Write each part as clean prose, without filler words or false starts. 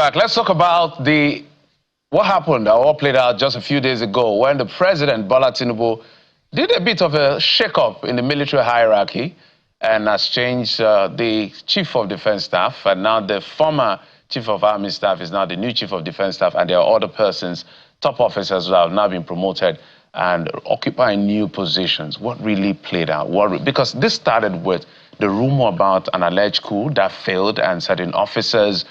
back. Let's talk about what happened or what played out just a few days ago when the president, Bola Tinubu, did a bit of a shake-up in the military hierarchy and has changed the chief of defense staff. And now the former chief of army staff is now the new chief of defense staff. And there are other persons, top officers who have now been promoted and occupying new positions. What really played out? Because this started with the rumor about an alleged coup that failed and certain officers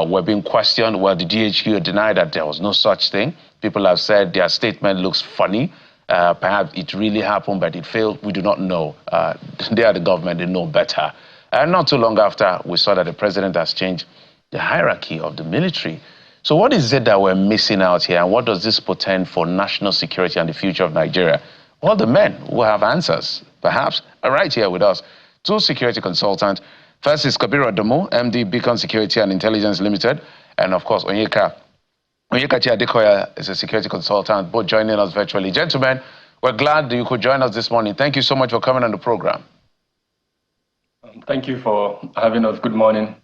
were being questioned. Well, the DHQ denied that there was no such thing. People have said their statement looks funny. Perhaps it really happened, but it failed. We do not know. They are the government, they know better. And not too long after, we saw that the president has changed the hierarchy of the military. So what is it that we're missing out here, and what does this portend for national security and the future of Nigeria? Well, the men will have answers, perhaps, are right here with us. Two security consultants. First is Kabiru Adamu, MD, Beacon Security and Intelligence Limited, and of course, Onyeka Adekoya is a security consultant, both joining us virtually. Gentlemen, we're glad you could join us this morning. Thank you so much for coming on the program. Thank you for having us. Good morning.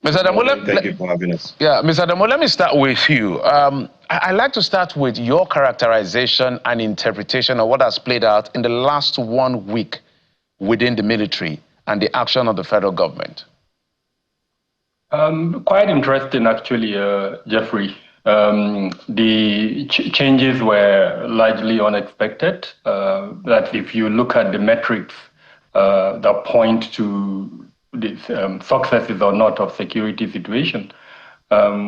Mr. Adamu, thank you for having us. Yeah, Mr. Adamu, let me start with you. I'd like to start with your characterization and interpretation of what has played out in the last 1 week within the military and the action of the federal government. Quite interesting, actually, Jeffrey. The changes were largely unexpected. That if you look at the metrics that point to the successes or not of security situation,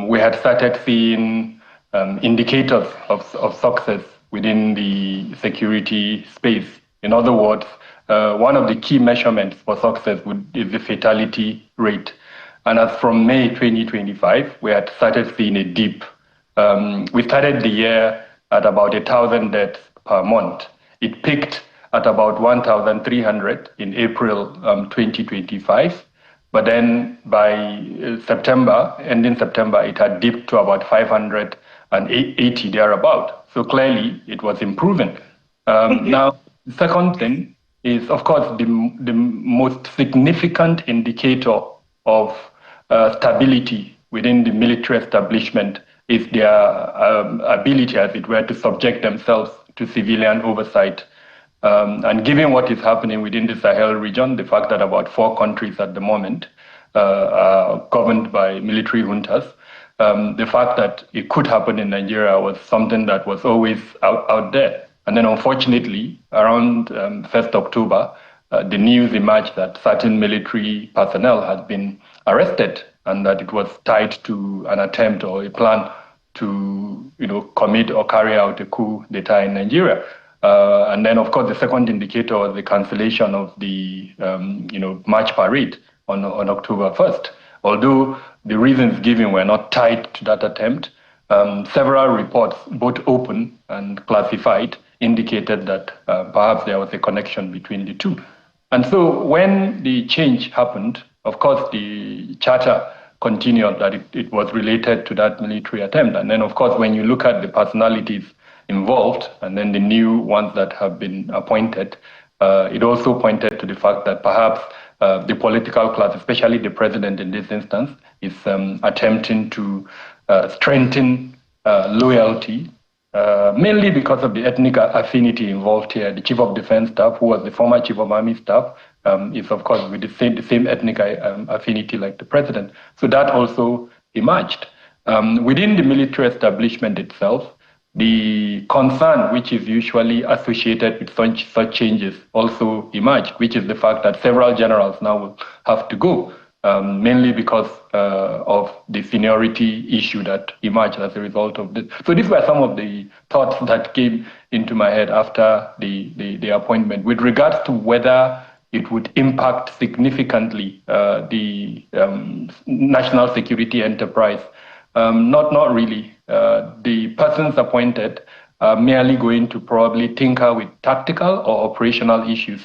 we had started seeing indicators of success within the security space. In other words, one of the key measurements for success is the fatality rate. And as from May 2025, we had started seeing a dip. We started the year at about 1,000 deaths per month. It peaked at about 1,300 in April 2025. But then by September, ending September, it had dipped to about 580 thereabout. So clearly, it was improving. Now, the second thing is, of course, the most significant indicator of stability within the military establishment is their ability, as it were, to subject themselves to civilian oversight. And given what is happening within the Sahel region, the fact that about 4 countries at the moment are governed by military juntas, the fact that it could happen in Nigeria was something that was always out there. And then unfortunately, around 1st October, the news emerged that certain military personnel had been arrested and that it was tied to an attempt or a plan to commit or carry out a coup d'etat in Nigeria. And then, of course, the second indicator was the cancellation of the March parade on October 1st. Although the reasons given were not tied to that attempt, several reports, both open and classified, indicated that perhaps there was a connection between the two. And so when the change happened, of course, the charter continued that it was related to that military attempt. And then, of course, when you look at the personalities involved and then the new ones that have been appointed, it also pointed to the fact that perhaps the political class, especially the president in this instance, is attempting to strengthen loyalty, mainly because of the ethnic affinity involved here. The chief of defense staff, who was the former chief of army staff, is of course with the same ethnic affinity like the president. So that also emerged. Within the military establishment itself, the concern which is usually associated with such changes also emerged, which is the fact that several generals now will have to go, mainly because of the seniority issue that emerged as a result of this. So these were some of the thoughts that came into my head after the appointment. With regards to whether it would impact significantly the national security enterprise, not really. The persons appointed are merely going to probably tinker with tactical or operational issues.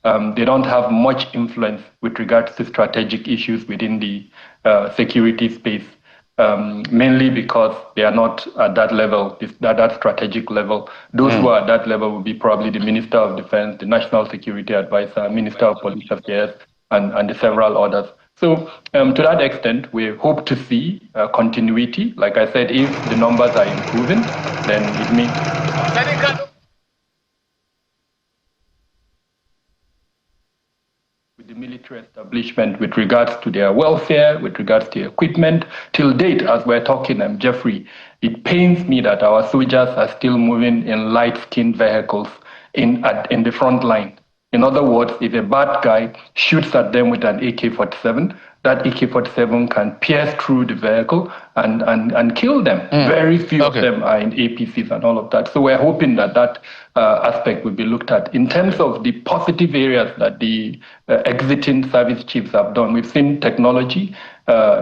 They don't have much influence with regards to strategic issues within the security space, mainly because they are not at that level, that strategic level. Those who are at that level will be probably the Minister of Defense, the National Security Advisor, Minister of Police Affairs, and the several others. So to that extent, we hope to see continuity. Like I said, if the numbers are improving, then it means with the military establishment with regards to their welfare, with regards to equipment. Till date, as we're talking, Jeffrey, it pains me that our soldiers are still moving in light-skinned vehicles in the front line. In other words, if a bad guy shoots at them with an AK-47, that AK-47 can pierce through the vehicle and kill them. Very few of them are in APCs and all of that. So we're hoping that that aspect will be looked at. In terms of the positive areas that the exiting service chiefs have done, we've seen technology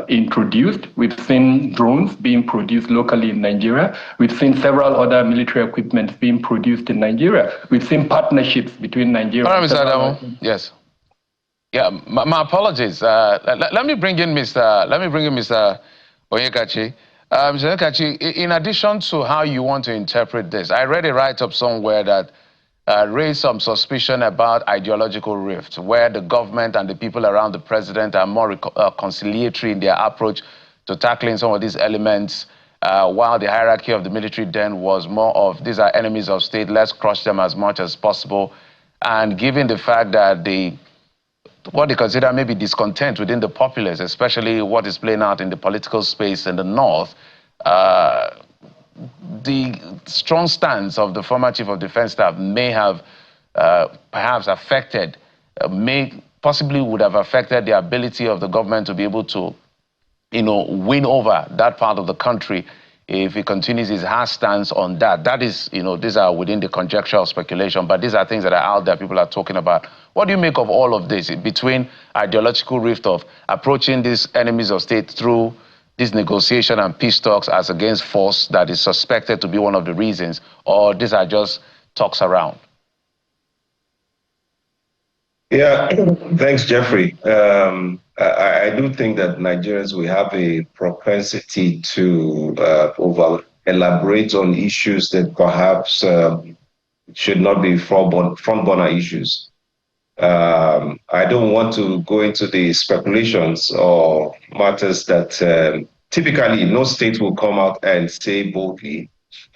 introduced. We've seen drones being produced locally in Nigeria. We've seen several other military equipment being produced in Nigeria. We've seen partnerships between Nigeria and Mr. Adamo. Yes. Yeah, my apologies. Let me bring in Mr. Onyekachi. Mr. Onyekachi, in addition to how you want to interpret this, I read a write-up somewhere that raised some suspicion about ideological rift, where the government and the people around the president are more conciliatory in their approach to tackling some of these elements, while the hierarchy of the military then was more of, these are enemies of state, let's crush them as much as possible. And given the fact that what they consider maybe discontent within the populace, especially what is playing out in the political space in the north, the strong stance of the former Chief of Defense Staff may have perhaps affected, possibly would have affected the ability of the government to be able to, win over that part of the country if he continues his hard stance on that. That is, these are within the conjecture of speculation, but these are things that are out there, people are talking about. What do you make of all of this, between ideological rift of approaching these enemies of state through this negotiation and peace talks as against force that is suspected to be one of the reasons, or these are just talks around? Yeah, thanks, Jeffrey. I do think that Nigerians will have a propensity to over-elaborate on issues that perhaps should not be front-burner issues. I don't want to go into the speculations or matters that typically no state will come out and say boldly,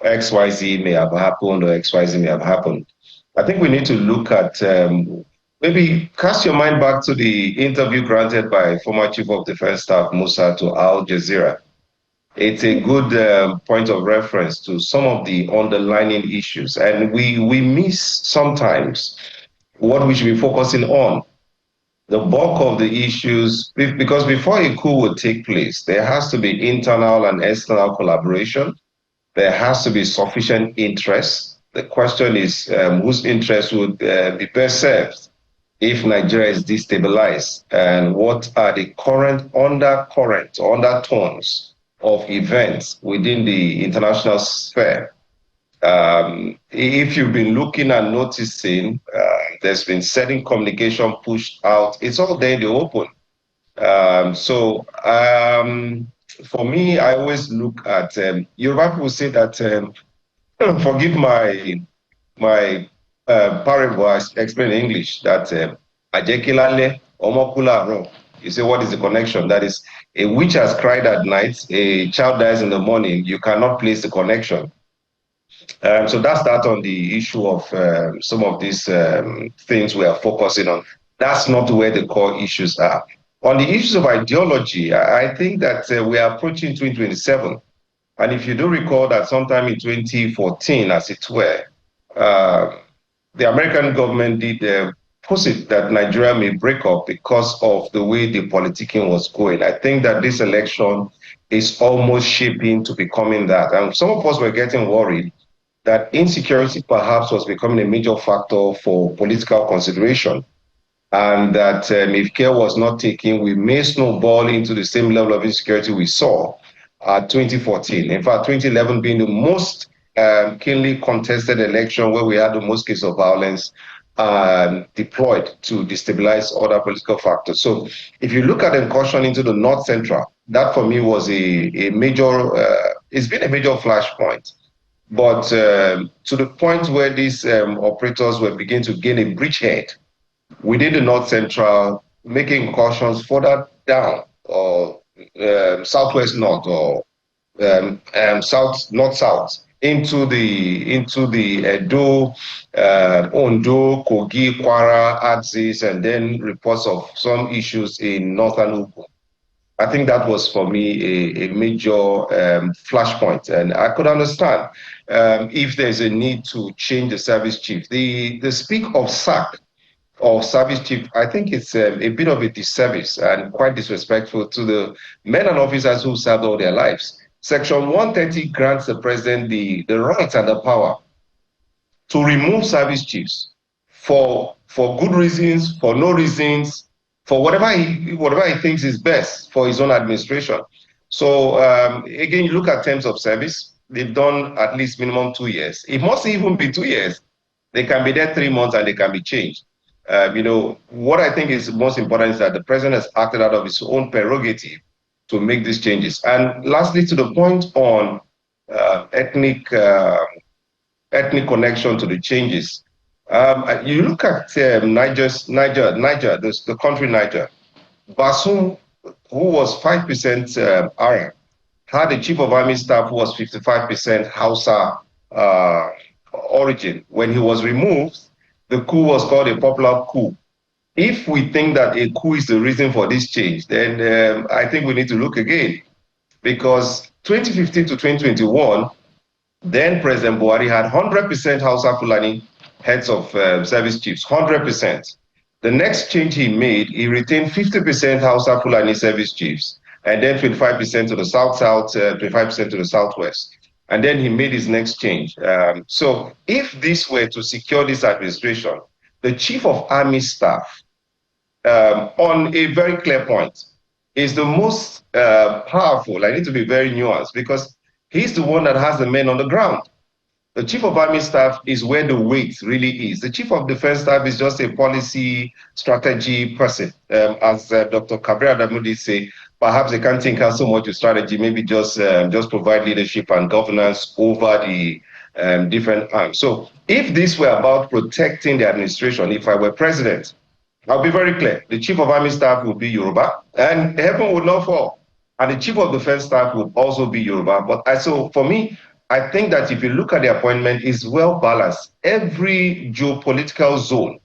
XYZ may have happened or XYZ may have happened. I think we need to look at maybe cast your mind back to the interview granted by former Chief of Defense Staff Musa to Al Jazeera. It's a good point of reference to some of the underlying issues. And we miss sometimes what we should be focusing on. The bulk of the issues, because before a coup would take place, there has to be internal and external collaboration. There has to be sufficient interest. The question is whose interest would be best served if Nigeria is destabilized, and what are the current undercurrents, undertones of events within the international sphere. If you've been looking and noticing, there's been certain communication pushed out. It's all there in the open. For me, I always look at, Yoruba people say that, forgive my parable, I explain in English, that Ajekilale Omokularo. You say, what is the connection? That is, a witch has cried at night, a child dies in the morning, you cannot place the connection. So that's that on the issue of some of these things we are focusing on. That's not where the core issues are. On the issues of ideology, I think that we are approaching 2027. And if you do recall that sometime in 2014, as it were, the American government did posit that Nigeria may break up because of the way the politicking was going. I think that this election is almost shaping to becoming that. And some of us were getting worried that insecurity perhaps was becoming a major factor for political consideration. And that if care was not taken, we may snowball into the same level of insecurity we saw at 2014. In fact, 2011 being the most keenly contested election where we had the most cases of violence deployed to destabilize other political factors. So if you look at the incursion into the North Central, that for me was a major, it's been a major flashpoint. But to the point where these operators were beginning to gain a bridgehead within the North Central, making incursions further down, or southwest north, or south north south, into the Edo, Ondo, Kogi, Kwara axis, and then reports of some issues in northern Ogun. I think that was for me a major flashpoint, and I could understand if there's a need to change the service chief. The speak of sack or service chief, I think it's a bit of a disservice and quite disrespectful to the men and officers who served all their lives. Section 130 grants the president the right and the power to remove service chiefs for good reasons, for no reasons, for whatever he thinks is best for his own administration. So again, you look at terms of service, they've done at least minimum 2 years. It must even be 2 years. They can be there 3 months and they can be changed. What I think is most important is that the president has acted out of his own prerogative to make these changes. And lastly, to the point on ethnic connection to the changes, you look at Niger, the country Niger. Basum, who was 5% Arab, had a chief of army staff who was 55% Hausa origin. When he was removed, the coup was called a popular coup. If we think that a coup is the reason for this change, then I think we need to look again. Because 2015 to 2021, then President Buhari had 100% Hausa Fulani heads of service chiefs, 100%. The next change he made, he retained 50% Hausa Fulani service chiefs, and then 25% to the south-south, 25% to the southwest. And then he made his next change. So if this were to secure this administration, the chief of army staff, on a very clear point, is the most powerful. I need to be very nuanced because he's the one that has the men on the ground. The chief of army staff is where the weight really is. The chief of defense staff is just a policy strategy person. As Dr. Kabir Adamudi say, perhaps they can't think out so much of strategy, maybe just provide leadership and governance over the different arms. So if this were about protecting the administration, if I were president, I'll be very clear. The chief of army staff would be Yoruba, and heaven would not fall. And the chief of defense staff would also be Yoruba. But so for me, I think that if you look at the appointment, it's well balanced. Every geopolitical zone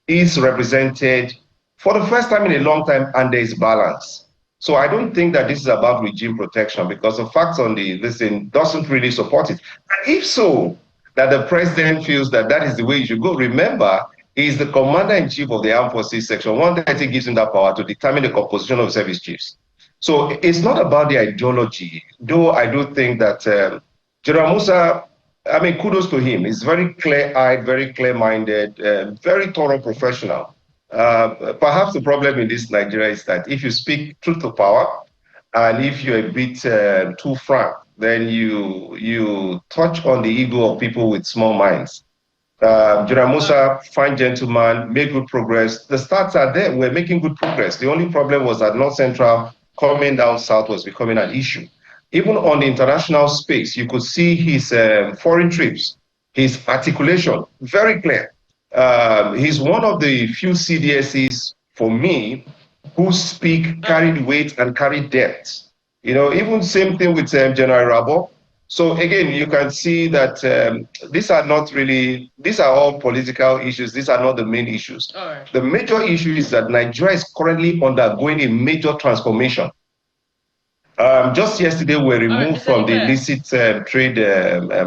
is represented for the first time in a long time, and there is balance. So I don't think that this is about regime protection, because the facts on the listing doesn't really support it. And if so, that the president feels that that is the way you should go, remember, he is the commander-in-chief of the armed forces. Section 130 gives him that power to determine the composition of service chiefs. So it's not about the ideology, though I do think that General Musa, I mean, kudos to him. He's very clear-eyed, very clear-minded, very thorough professional. Perhaps the problem in this Nigeria is that if you speak truth to power, and if you're a bit too frank, then you touch on the ego of people with small minds. General Musa, fine gentleman, made good progress. The stats are there. We're making good progress. The only problem was that North Central coming down south was becoming an issue. Even on the international space, you could see his foreign trips, his articulation, very clear. He's one of the few CDSs, for me, who speak, carry weight and carry depth. Even same thing with General Rabo. So again, you can see that these are all political issues. These are not the main issues. Right. The major issue is that Nigeria is currently undergoing a major transformation. Just yesterday, we were removed from the illicit trade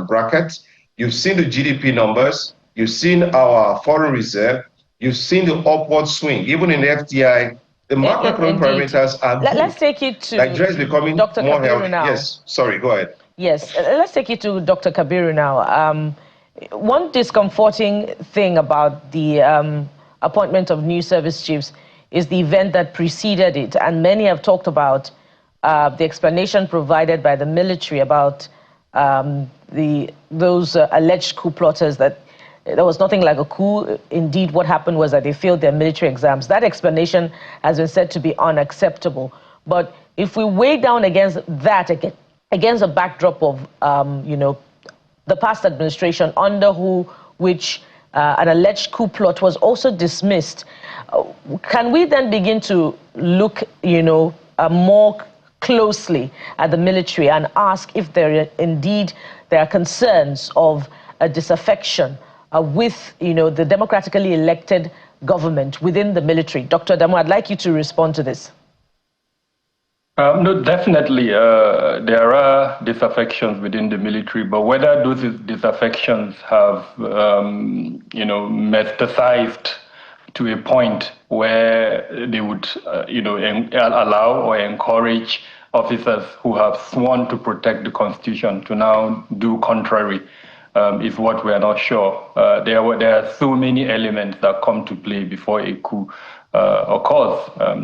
bracket. You've seen the GDP numbers. You've seen our foreign reserve. You've seen the upward swing. Even in the FDI, the macroeconomic parameters are good. Let's take it to Nigeria is becoming Dr. more Kabiru healthy. now. Yes, sorry, go ahead. Yes, let's take it to Dr. Kabiru now. One discomforting thing about the appointment of new service chiefs is the event that preceded it, and many have talked about the explanation provided by the military about those alleged coup plotters, that there was nothing like a coup. Indeed, what happened was that they failed their military exams. That explanation has been said to be unacceptable. But if we weigh down against that, against a backdrop of, the past administration under which an alleged coup plot was also dismissed. Can we then begin to look, more closely at the military and ask if there are concerns of a disaffection with, the democratically elected government within the military? Dr. Damo, I'd like you to respond to this. No, definitely there are disaffections within the military, but whether those disaffections have, metastasized to a point where they would, allow or encourage officers who have sworn to protect the Constitution to now do contrary is what we are not sure. There are so many elements that come to play before a coup occurs.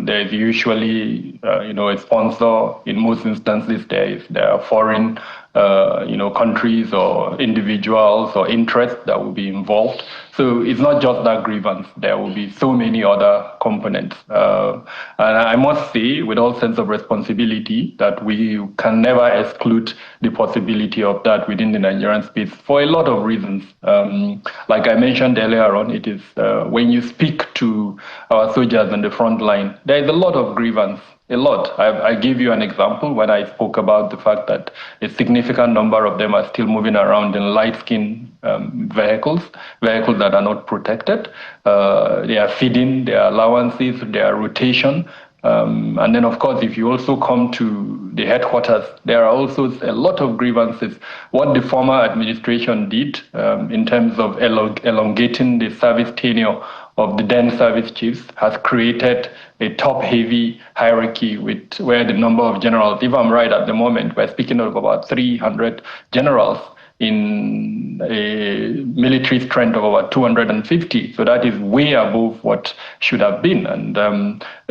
There is usually, a sponsor. In most instances, there are foreign, countries or individuals or interests that will be involved. So it's not just that grievance. There will be so many other components. And I must say, with all sense of responsibility, that we can never exclude the possibility of that within the Nigerian space for a lot of reasons. Like I mentioned earlier on, it is when you speak to our soldiers on the front line, there is a lot of grievance. A lot. I give you an example when I spoke about the fact that a significant number of them are still moving around in light-skinned vehicles that are not protected. They are feeding, their allowances, their rotation. And then, of course, if you also come to the headquarters, there are also a lot of grievances. What the former administration did in terms of elongating the service tenure of the then service chiefs has created a top-heavy hierarchy where the number of generals, if I'm right at the moment, we're speaking of about 300 generals in a military strength of about 250. So that is way above what should have been. And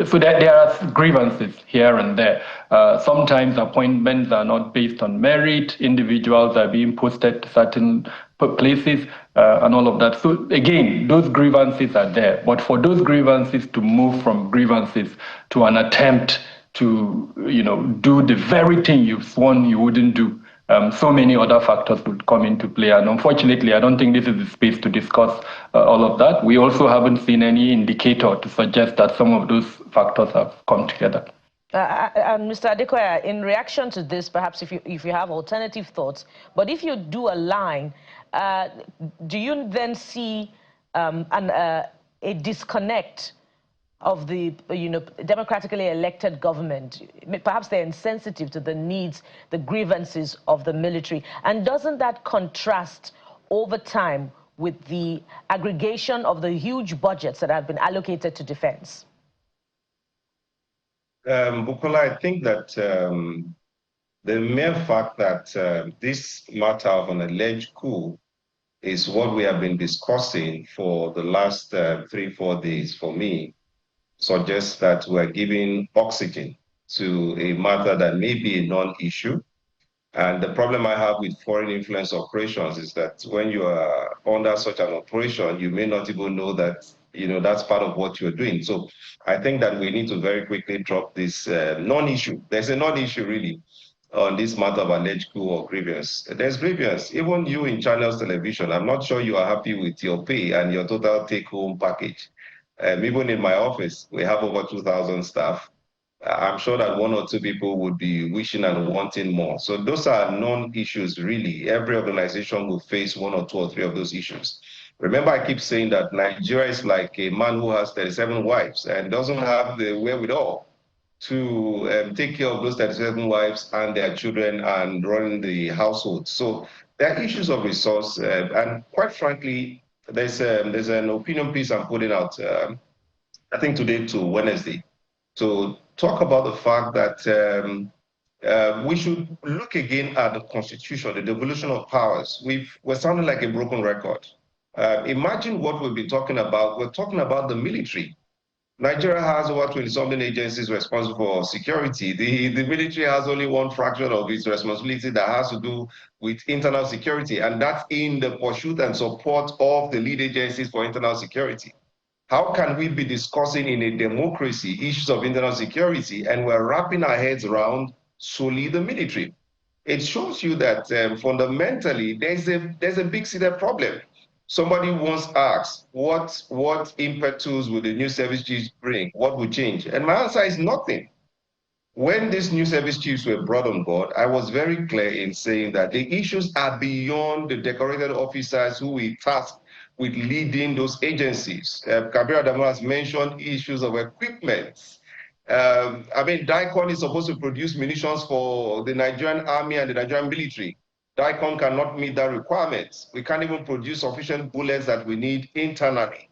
so there are grievances here and there. Sometimes appointments are not based on merit. Individuals are being posted to certain places and all of that. So again, those grievances are there. But for those grievances to move from grievances to an attempt to, do the very thing you've sworn you wouldn't do, so many other factors would come into play. And unfortunately, I don't think this is the space to discuss all of that. We also haven't seen any indicator to suggest that some of those factors have come together. Mr. Adekoya, in reaction to this, perhaps if you have alternative thoughts, but if you do a line, do you then see a disconnect of the democratically elected government? Perhaps they're insensitive to the needs, the grievances of the military. And doesn't that contrast over time with the aggregation of the huge budgets that have been allocated to defense? Bukola, I think that the mere fact that this matter of an alleged coup is what we have been discussing for the last 3-4 days, for me, suggests that we're giving oxygen to a matter that may be a non-issue. And the problem I have with foreign influence operations is that when you are under such an operation, you may not even know that, that's part of what you're doing. So I think that we need to very quickly drop this non-issue. There's a non-issue really on this matter of alleged coup or grievance. There's grievance. Even you in Channels Television, I'm not sure you are happy with your pay and your total take-home package. Even in my office, we have over 2,000 staff. I'm sure that 1 or 2 people would be wishing and wanting more. So those are non-issues, really. Every organization will face 1 or 2 or 3 of those issues. Remember, I keep saying that Nigeria is like a man who has 37 wives and doesn't have the wherewithal to take care of those 37 wives and their children and run the household. So there are issues of resource. And quite frankly, there's an opinion piece I'm putting out, I think today to Wednesday, to talk about the fact that we should look again at the Constitution, the devolution of powers. We're sounding like a broken record. Imagine what we've been talking about. We're talking about the military. Nigeria has over 20-something agencies responsible for security. The military has only one fraction of its responsibility that has to do with internal security, and that's in the pursuit and support of the lead agencies for internal security. How can we be discussing in a democracy issues of internal security and we're wrapping our heads around solely the military? It shows you that fundamentally there's a big seated problem. Somebody once asked, what impetus will the new service chiefs bring? What will change? And my answer is nothing. When these new service chiefs were brought on board, I was very clear in saying that the issues are beyond the decorated officers who we tasked with leading those agencies. Kabir Adamu has mentioned issues of equipment. I mean, DICON is supposed to produce munitions for the Nigerian army and the Nigerian military. DICON cannot meet that requirement. We can't even produce sufficient bullets that we need internally.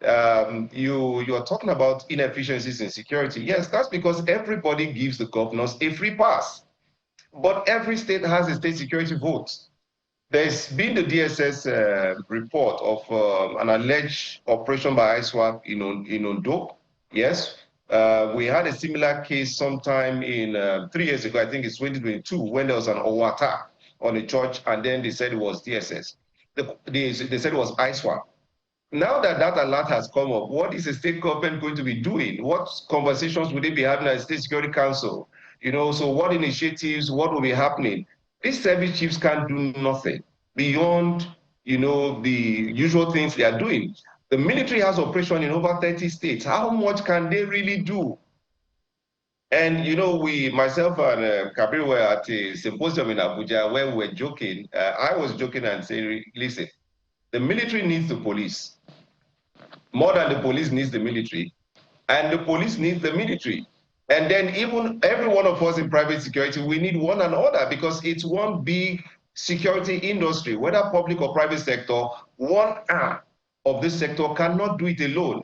You are talking about inefficiencies in security. Yes, that's because everybody gives the governors a free pass. But every state has a state security vote. There's been the DSS report of an alleged operation by ISWAP in Ondo. Yes, we had a similar case sometime in 3 years ago, I think it's 2022, when there was an Owata on a church, and then they said it was DSS. They said it was ISWAP. Now that that alert has come up, what is the state government going to be doing? What conversations will they be having at the State Security Council? So what initiatives, what will be happening? These service chiefs can't do nothing beyond, the usual things they are doing. The military has operation in over 30 states. How much can they really do? And, myself and Kabir were at a symposium in Abuja where we were joking. I was joking and saying, listen, the military needs the police more than the police needs the military, and the police needs the military. And then even every one of us in private security, we need one another because it's one big security industry, whether public or private sector. One arm of this sector cannot do it alone.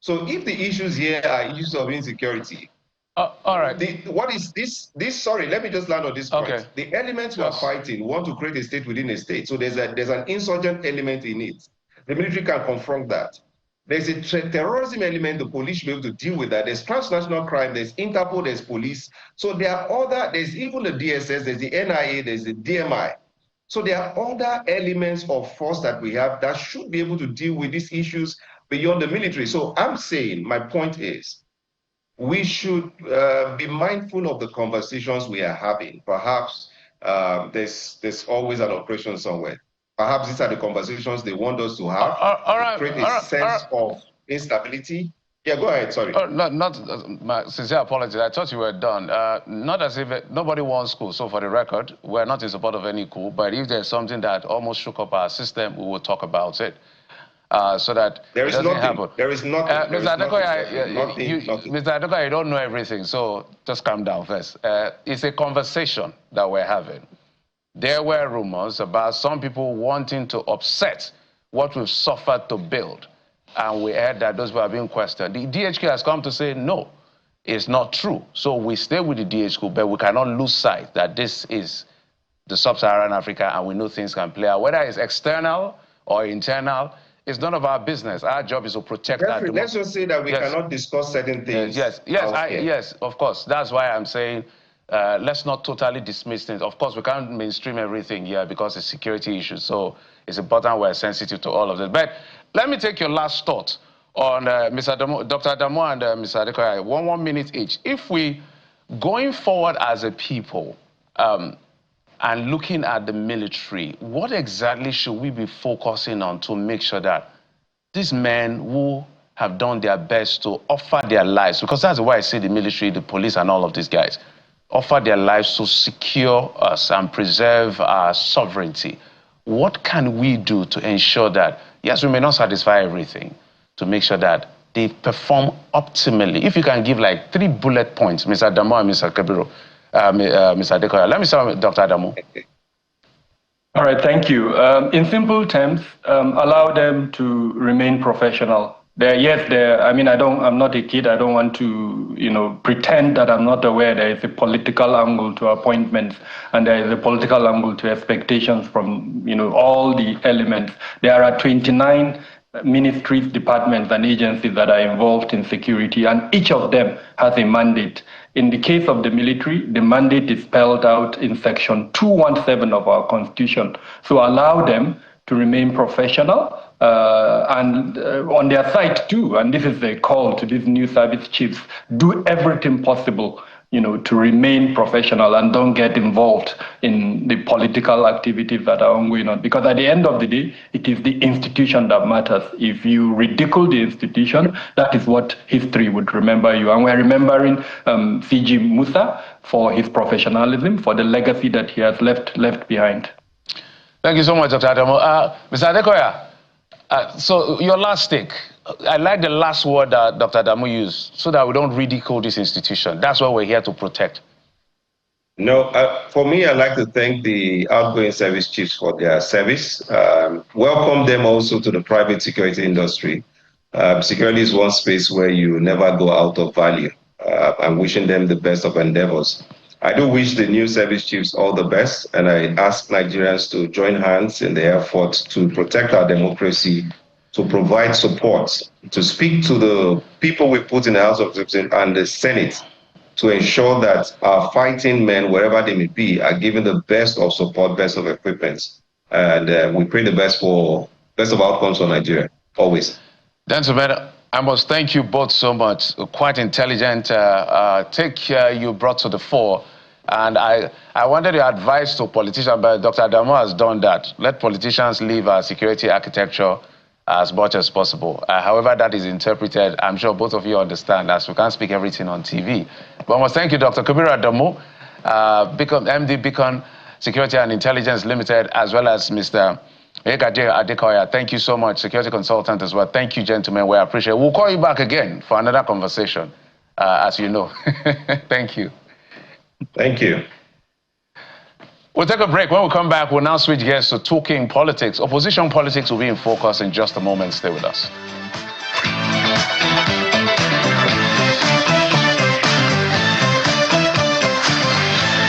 So if the issues here are issues of insecurity, all right. What is this? Sorry, let me just land on this point. Okay. The elements we are fighting want to create a state within a state. So there's an insurgent element in it. The military can confront that. There's a terrorism element. The police should be able to deal with that. There's transnational crime. There's Interpol. There's police. So there are there's even the DSS. There's the NIA. There's the DMI. So there are other elements of force that we have that should be able to deal with these issues beyond the military. So I'm saying, my point is, we should be mindful of the conversations we are having. Perhaps there's always an operation somewhere. Perhaps these are the conversations they want us to have to create a sense of instability. Yeah, go ahead, sorry. My sincere apologies. I thought you were done. Not as if nobody wants coup. So for the record, we're not in support of any coup. But if there's something that almost shook up our system, we will talk about it. So that there is nothing nothing. Happen. There is nothing. Mr. Adekoya, you don't know everything, so just calm down first. It's a conversation that we're having. There were rumors about some people wanting to upset what we've suffered to build, and we heard that those were being questioned. The DHQ has come to say no, it's not true. So we stay with the DHQ, but we cannot lose sight that this is the sub-Saharan Africa, and we know things can play out. Whether it's external or internal, it's none of our business. Our job is to protect that. Let's just say that we cannot discuss certain things. Yes, of course. That's why I'm saying let's not totally dismiss things. Of course, we can't mainstream everything here because it's security issues. So it's important we're sensitive to all of this. But let me take your last thought on Dr. Adamu and Mr. Adekoya. 1 minute each. If we, going forward as a people, and looking at the military, what exactly should we be focusing on to make sure that these men who have done their best to offer their lives, because that's why I say the military, the police, and all of these guys, offer their lives to secure us and preserve our sovereignty. What can we do to ensure that, yes, we may not satisfy everything, to make sure that they perform optimally? If you can give like 3 bullet points, Mr. Adamu and Mr. Kabiru, Mr. Adekoya. Let me start with Dr. Adamu. All right, thank you. In simple terms, allow them to remain professional. I'm not a kid. I don't want to, pretend that I'm not aware there is a political angle to appointments and there is a political angle to expectations from, all the elements. There are 29 ministries, departments, and agencies that are involved in security, and each of them has a mandate. In the case of the military, the mandate is spelled out in Section 217 of our Constitution. So allow them to remain professional and on their side too, and this is a call to these new service chiefs, do everything possible to remain professional and don't get involved in the political activities that are ongoing on. Because at the end of the day, it is the institution that matters. If you ridicule the institution, that is what history would remember you. And we're remembering C.G. Musa for his professionalism, for the legacy that he has left behind. Thank you so much, Dr. Adamu. Mr. Adekoya, so your last take. I like the last word that Dr. Adamu used, so that we don't ridicule this institution. That's what we're here to protect. No, for me, I'd like to thank the outgoing service chiefs for their service. Welcome them also to the private security industry. Security is one space where you never go out of value. I'm wishing them the best of endeavors. I do wish the new service chiefs all the best, and I ask Nigerians to join hands in the effort to protect our democracy, to provide support, to speak to the people we put in the House of Representatives and the Senate to ensure that our fighting men, wherever they may be, are given the best of support, best of equipment. And we pray the best of outcomes for Nigeria, always. Gentlemen, I must thank you both so much. Quite intelligent take you brought to the fore. And I wanted your advice to politicians, but Dr. Adamu has done that. Let politicians leave our security architecture as much as possible. However that is interpreted, I'm sure both of you understand, as we can't speak everything on TV. But I must thank you, Dr. Kabiru Adamu, MD Beacon Security and Intelligence Limited, as well as Mr. Adekoya. Thank you so much, security consultant as well. Thank you, gentlemen. We appreciate it. We'll call you back again for another conversation, as you know. Thank you. Thank you. We'll take a break. When we come back, we'll now switch gears to talking politics. Opposition politics will be in focus in just a moment. Stay with us.